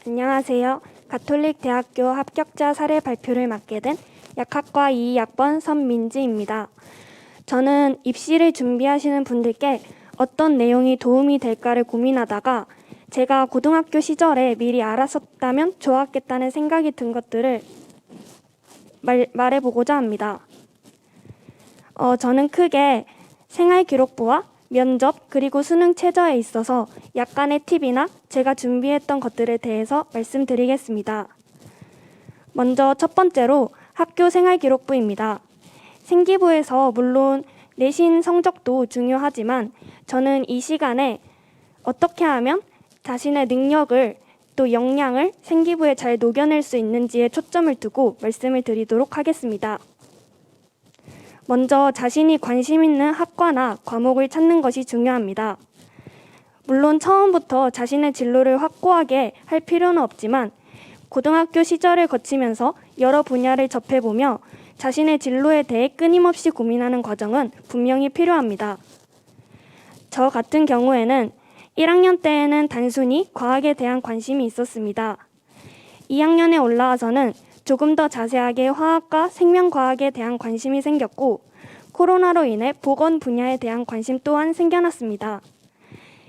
안녕하세요. 가톨릭대학교 합격자 사례 발표를 맡게 된 약학과 2학번 선민지입니다. 저는 입시를 준비하시는 분들께 어떤 내용이 도움이 될까를 고민하다가 제가 고등학교 시절에 미리 알았었다면 좋았겠다는 생각이 든 것들을 말해보고자 합니다. 저는 크게 생활기록부와 면접 그리고 수능 최저에 있어서 약간의 팁이나 제가 준비했던 것들에 대해서 말씀드리겠습니다. 먼저 첫 번째로 학교 생활기록부입니다. 생기부에서 물론 내신 성적도 중요하지만 저는 이 시간에 어떻게 하면 자신의 능력을 또 역량을 생기부에 잘 녹여낼 수 있는지에 초점을 두고 말씀을 드리도록 하겠습니다. 먼저 자신이 관심 있는 학과나 과목을 찾는 것이 중요합니다. 물론 처음부터 자신의 진로를 확고하게 할 필요는 없지만 고등학교 시절을 거치면서 여러 분야를 접해보며 자신의 진로에 대해 끊임없이 고민하는 과정은 분명히 필요합니다. 저 같은 경우에는 1학년 때에는 단순히 과학에 대한 관심이 있었습니다. 2학년에 올라와서는 조금 더 자세하게 화학과 생명과학에 대한 관심이 생겼고 코로나로 인해 보건 분야에 대한 관심 또한 생겨났습니다.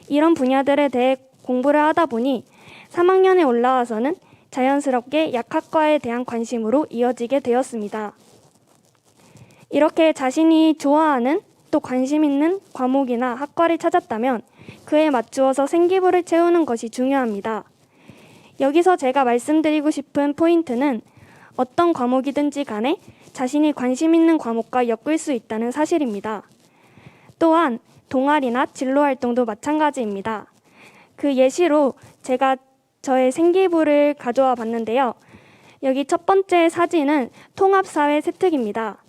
이런 분야들에 대해 공부를 하다 보니 3학년에 올라와서는 자연스럽게 약학과에 대한 관심으로 이어지게 되었습니다. 이렇게 자신이 좋아하는 또 관심 있는 과목이나 학과를 찾았다면 그에 맞추어서 생기부를 채우는 것이 중요합니다. 여기서 제가 말씀드리고 싶은 포인트는 어떤 과목이든지 간에 자신이 관심 있는 과목과 엮을 수 있다는 사실입니다. 또한 동아리나 진로 활동도 마찬가지입니다. 그 예시로 제가 저의 생기부를 가져와 봤는데요. 여기 첫 번째 사진은 통합사회 세특입니다.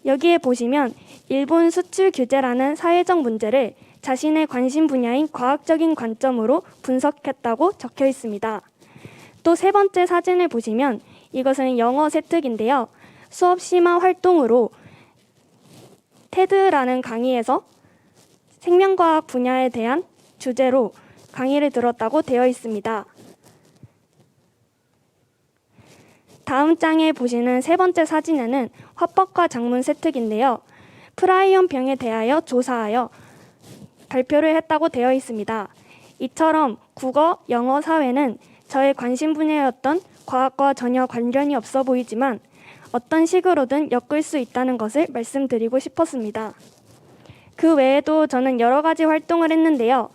여기에 보시면 일본 수출 규제라는 사회적 문제를 자신의 관심 분야인 과학적인 관점으로 분석했다고 적혀 있습니다. 또 세 번째 사진을 보시면 이것은 영어 세특인데요. 수업 심화 활동으로 테드라는 강의에서 생명과학 분야에 대한 주제로 강의를 들었다고 되어 있습니다. 다음 장에 보시는 세 번째 사진에는 화법과 작문 세특인데요. 프라이온 병에 대하여 조사하여 발표를 했다고 되어 있습니다. 이처럼 국어, 영어, 사회는 저의 관심 분야였던 과학과 전혀 관련이 없어 보이지만 어떤 식으로든 엮을 수 있다는 것을 말씀드리고 싶었습니다. 그 외에도 저는 여러 가지 활동을 했는데요.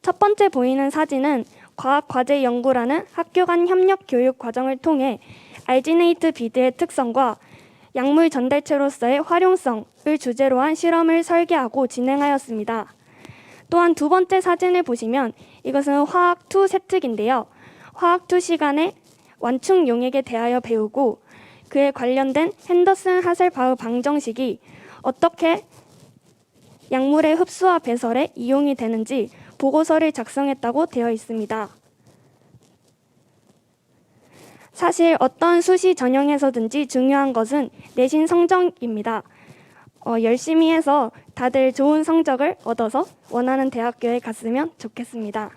첫 번째 보이는 사진은 과학과제 연구라는 학교 간 협력 교육 과정을 통해 알지네이트 비드의 특성과 약물 전달체로서의 활용성을 주제로 한 실험을 설계하고 진행하였습니다. 또한 두 번째 사진을 보시면 이것은 화학2 세특인데요. 화학2 시간에 완충 용액에 대하여 배우고 그에 관련된 핸더슨 하셀바흐 방정식이 어떻게 약물의 흡수와 배설에 이용이 되는지 보고서를 작성했다고 되어 있습니다. 사실 어떤 수시 전형에서든지 중요한 것은 내신 성적입니다. 열심히 해서 다들 좋은 성적을 얻어서 원하는 대학교에 갔으면 좋겠습니다.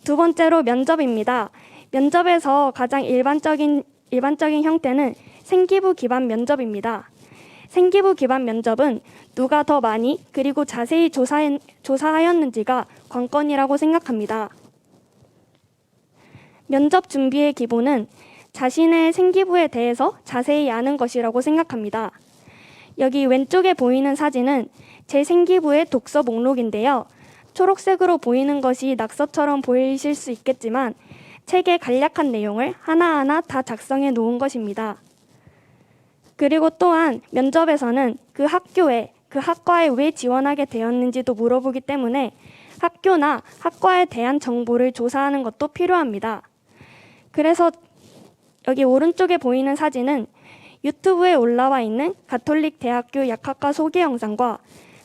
두 번째로 면접입니다. 면접에서 가장 일반적인 형태는 생기부 기반 면접입니다. 생기부 기반 면접은 누가 더 많이 그리고 자세히 조사하였는지가 관건이라고 생각합니다. 면접 준비의 기본은 자신의 생기부에 대해서 자세히 아는 것이라고 생각합니다. 여기 왼쪽에 보이는 사진은 제 생기부의 독서 목록인데요. 초록색으로 보이는 것이 낙서처럼 보이실 수 있겠지만 책의 간략한 내용을 하나하나 다 작성해 놓은 것입니다. 그리고 또한 면접에서는 그 학교에, 그 학과에 왜 지원하게 되었는지도 물어보기 때문에 학교나 학과에 대한 정보를 조사하는 것도 필요합니다. 그래서 여기 오른쪽에 보이는 사진은 유튜브에 올라와 있는 가톨릭대학교 약학과 소개 영상과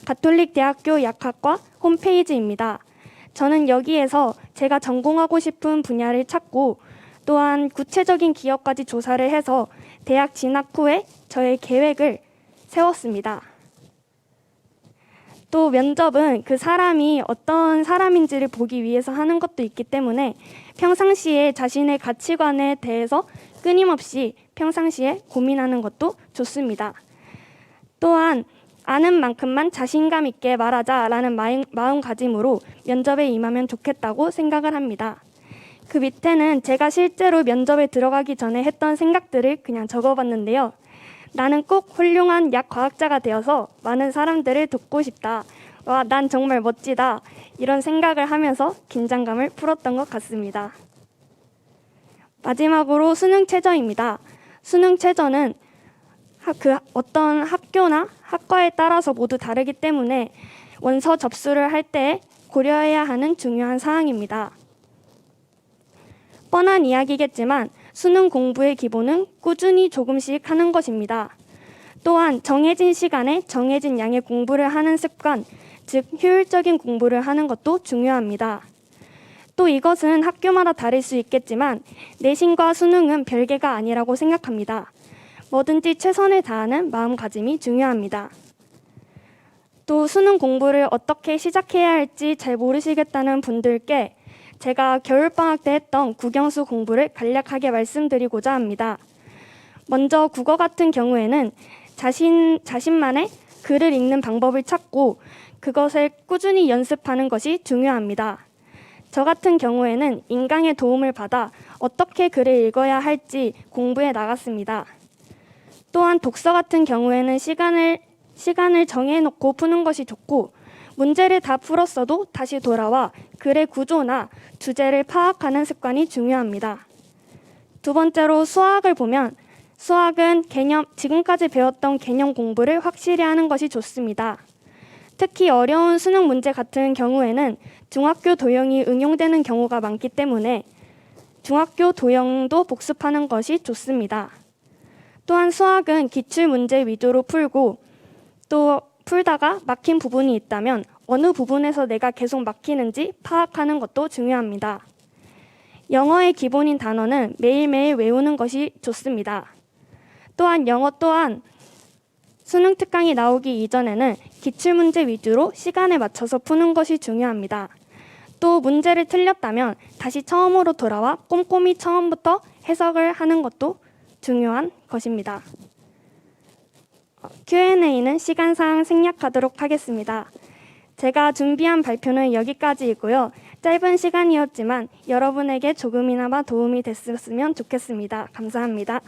가톨릭대학교 약학과 홈페이지입니다. 저는 여기에서 제가 전공하고 싶은 분야를 찾고 또한 구체적인 기업까지 조사를 해서 대학 진학 후에 저의 계획을 세웠습니다. 또 면접은 그 사람이 어떤 사람인지를 보기 위해서 하는 것도 있기 때문에 평상시에 자신의 가치관에 대해서 끊임없이 평상시에 고민하는 것도 좋습니다. 또한 아는 만큼만 자신감 있게 말하자라는 마음가짐으로 면접에 임하면 좋겠다고 생각을 합니다. 그 밑에는 제가 실제로 면접에 들어가기 전에 했던 생각들을 그냥 적어봤는데요. 나는 꼭 훌륭한 약과학자가 되어서 많은 사람들을 돕고 싶다. 와, 난 정말 멋지다. 이런 생각을 하면서 긴장감을 풀었던 것 같습니다. 마지막으로 수능 최저입니다. 수능 최저는 어떤 학교나 학과에 따라서 모두 다르기 때문에 원서 접수를 할 때 고려해야 하는 중요한 사항입니다. 뻔한 이야기겠지만 수능 공부의 기본은 꾸준히 조금씩 하는 것입니다. 또한 정해진 시간에 정해진 양의 공부를 하는 습관, 즉 효율적인 공부를 하는 것도 중요합니다. 또 이것은 학교마다 다를 수 있겠지만 내신과 수능은 별개가 아니라고 생각합니다. 뭐든지 최선을 다하는 마음가짐이 중요합니다. 또 수능 공부를 어떻게 시작해야 할지 잘 모르시겠다는 분들께 제가 겨울방학 때 했던 국영수 공부를 간략하게 말씀드리고자 합니다. 먼저 국어 같은 경우에는 자신만의 글을 읽는 방법을 찾고 그것을 꾸준히 연습하는 것이 중요합니다. 저 같은 경우에는 인강의 도움을 받아 어떻게 글을 읽어야 할지 공부해 나갔습니다. 또한 독서 같은 경우에는 시간을 정해놓고 푸는 것이 좋고 문제를 다 풀었어도 다시 돌아와 글의 구조나 주제를 파악하는 습관이 중요합니다. 두 번째로 수학을 보면 수학은 지금까지 배웠던 개념 공부를 확실히 하는 것이 좋습니다. 특히 어려운 수능 문제 같은 경우에는 중학교 도형이 응용되는 경우가 많기 때문에 중학교 도형도 복습하는 것이 좋습니다. 또한 수학은 기출문제 위주로 풀고 또 풀다가 막힌 부분이 있다면 어느 부분에서 내가 계속 막히는지 파악하는 것도 중요합니다. 영어의 기본인 단어는 매일매일 외우는 것이 좋습니다. 또한 영어 또한 수능 특강이 나오기 이전에는 기출문제 위주로 시간에 맞춰서 푸는 것이 중요합니다. 또 문제를 틀렸다면 다시 처음으로 돌아와 꼼꼼히 처음부터 해석을 하는 것도 중요한 것입니다. Q&A는 시간상 생략하도록 하겠습니다. 제가 준비한 발표는 여기까지이고요. 짧은 시간이었지만 여러분에게 조금이나마 도움이 됐으면 좋겠습니다. 감사합니다.